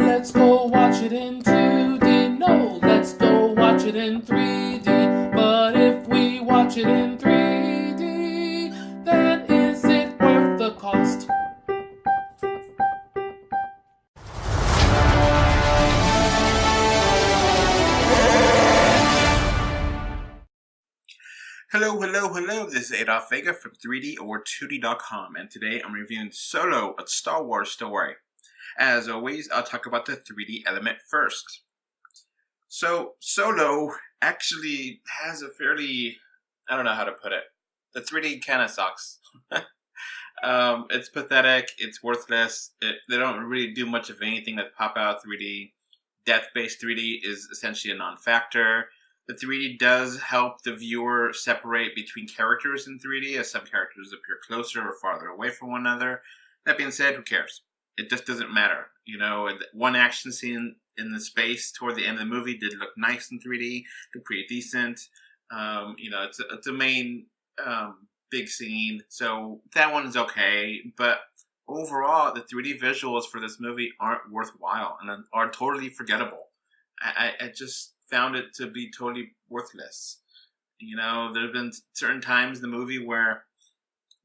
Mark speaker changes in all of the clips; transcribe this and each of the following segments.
Speaker 1: let's go watch it in 2D. No, let's go watch it in 3D. But if we watch it in 3D, then is it worth the cost?
Speaker 2: Hello. This is Adolf Vega from 3D or 2D.com, and today I'm reviewing Solo, a Star Wars story. As always, I'll talk about the 3D element first. So, Solo actually has a fairly, I don't know how to put it. The 3D kind of sucks. It's pathetic, it's worthless, they don't really do much of anything that pop out 3D. Depth-based 3D is essentially a non-factor. The 3D does help the viewer separate between characters in 3D, as some characters appear closer or farther away from one another. That being said, who cares? It just doesn't matter. You know, one action scene in the space toward the end of the movie did look nice in 3D, looked pretty decent. It's a main big scene, so that one is okay. But overall, the 3D visuals for this movie aren't worthwhile and are totally forgettable. I just found it to be totally worthless. You know, there have been certain times in the movie where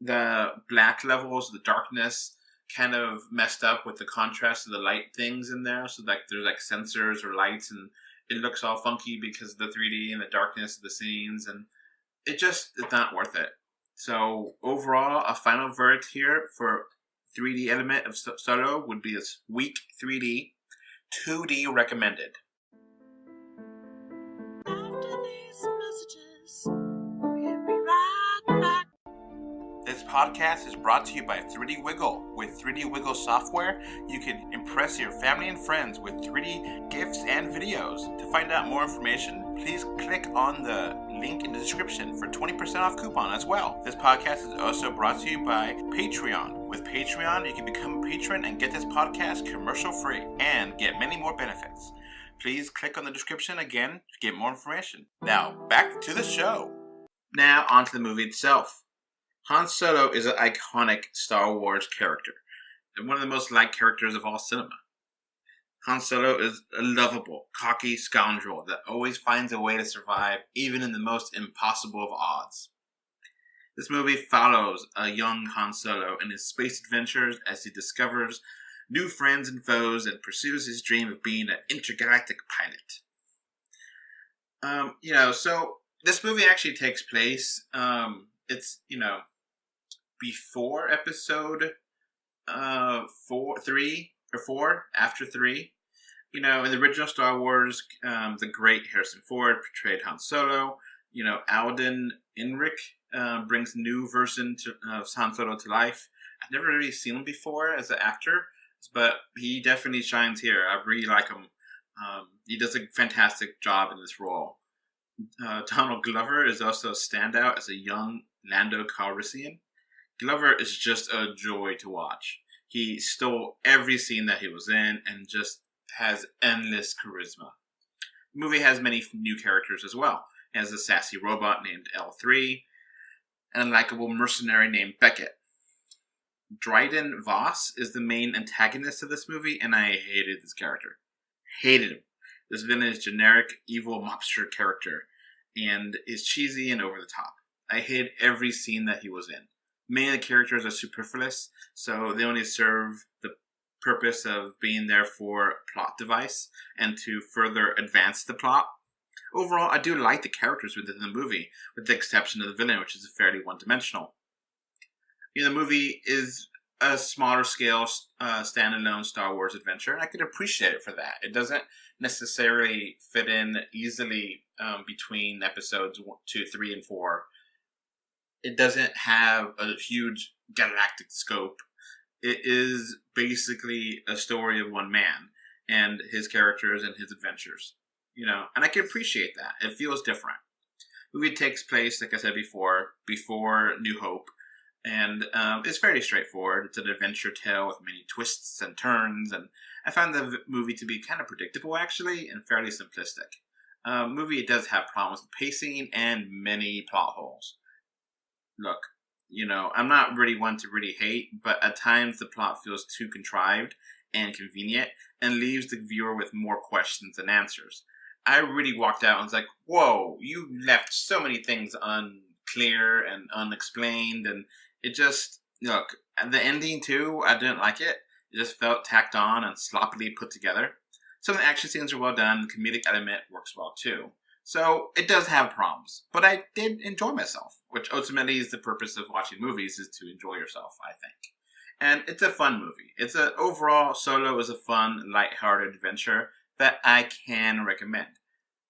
Speaker 2: the black levels, the darkness, kind of messed up with the contrast of the light things in there. So like there's like sensors or lights, and it looks all funky because of the 3D and the darkness of the scenes, and it's not worth it. So overall, a final verdict here for 3D element of Solo would be as weak 3D, 2D recommended. This podcast is brought to you by 3D Wiggle. With 3D Wiggle software, you can impress your family and friends with 3D gifts and videos. To find out more information, please click on the link in the description for 20% off coupon as well. This podcast is also brought to you by Patreon. With Patreon, you can become a patron and get this podcast commercial free and get many more benefits. Please click on the description again to get more information. Now, back to the show. Now, on to the movie itself. Han Solo is an iconic Star Wars character, and one of the most liked characters of all cinema. Han Solo is a lovable, cocky scoundrel that always finds a way to survive, even in the most impossible of odds. This movie follows a young Han Solo in his space adventures as he discovers new friends and foes and pursues his dream of being an intergalactic pilot. So this movie actually takes place, before episode 4, after 3. You know, in the original Star Wars, the great Harrison Ford portrayed Han Solo. You know, Alden Ehrenreich brings a new version of Han Solo to life. I've never really seen him before as an actor, but he definitely shines here. I really like him. He does a fantastic job in this role. Donald Glover is also a standout as a young Lando Calrissian. Glover is just a joy to watch. He stole every scene that he was in and just has endless charisma. The movie has many new characters as well. It has a sassy robot named L3 and a likable mercenary named Beckett. Dryden Voss is the main antagonist of this movie, and I hated this character. Hated him. This villain is generic, evil mobster character, and is cheesy and over the top. I hated every scene that he was in. Many of the characters are superfluous, so they only serve the purpose of being there for a plot device and to further advance the plot. Overall, I do like the characters within the movie, with the exception of the villain, which is fairly one-dimensional. The movie is a smaller scale, standalone Star Wars adventure, and I could appreciate it for that. It doesn't necessarily fit in easily between episodes 2, 3, and 4. It doesn't have a huge galactic scope. It is basically a story of one man and his characters and his adventures. And I can appreciate that. It feels different. The movie takes place, like I said before New Hope. And it's fairly straightforward. It's an adventure tale with many twists and turns, and I found the movie to be kind of predictable, actually, and fairly simplistic. Movie does have problems with pacing and many plot holes. Look, I'm not really one to really hate, but at times the plot feels too contrived, and convenient and leaves the viewer with more questions than answers. I really walked out and was like, whoa, you left so many things unclear and unexplained, and it just, look, the ending too, I didn't like it. It just felt tacked on and sloppily put together. Some of the action scenes are well done, the comedic element works well too. So it does have problems, but I did enjoy myself, which ultimately is the purpose of watching movies, is to enjoy yourself, I think. And it's a fun movie. Overall, Solo is a fun, lighthearted adventure that I can recommend.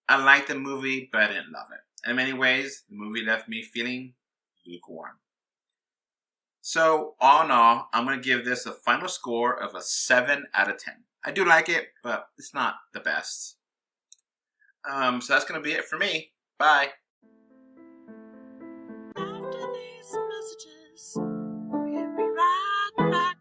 Speaker 2: I liked the movie, but I didn't love it. In many ways, the movie left me feeling lukewarm. So, all in all, I'm going to give this a final score of a 7 out of 10. I do like it, but it's not the best. So that's going to be it for me. Bye.
Speaker 3: After these messages, we'll be right back.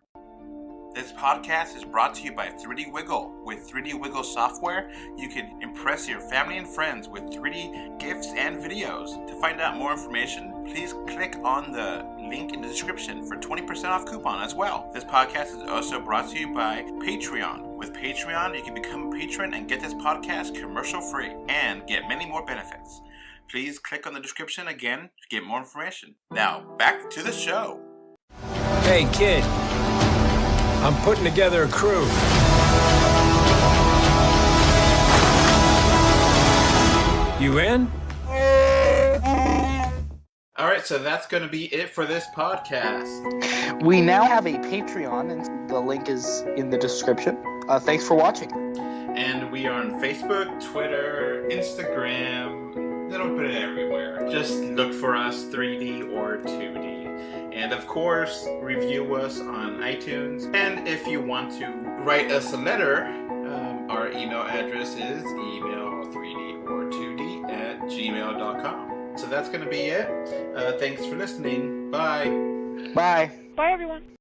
Speaker 2: This podcast is brought to you by 3D Wiggle. With 3D Wiggle software, you can impress your family and friends with 3D gifts and videos. To find out more information, please click on the link in the description for 20% off coupon as well. This podcast is also brought to you by Patreon. With Patreon, you can become a patron and get this podcast commercial free and get many more benefits. Please click on the description again to get more information. Now, back to the show.
Speaker 4: Hey, kid. I'm putting together a crew. You in?
Speaker 2: Alright, so that's going to be it for this podcast.
Speaker 5: We now have a Patreon, and the link is in the description. Thanks for watching.
Speaker 2: And we are on Facebook, Twitter, Instagram. They don't put it everywhere. Just look for us, 3D or 2D. And of course, review us on iTunes. And if you want to write us a letter, our email address is email3dortwo d@gmail.com. So that's going to be it. Thanks for listening. Bye.
Speaker 5: Bye.
Speaker 3: Bye, everyone.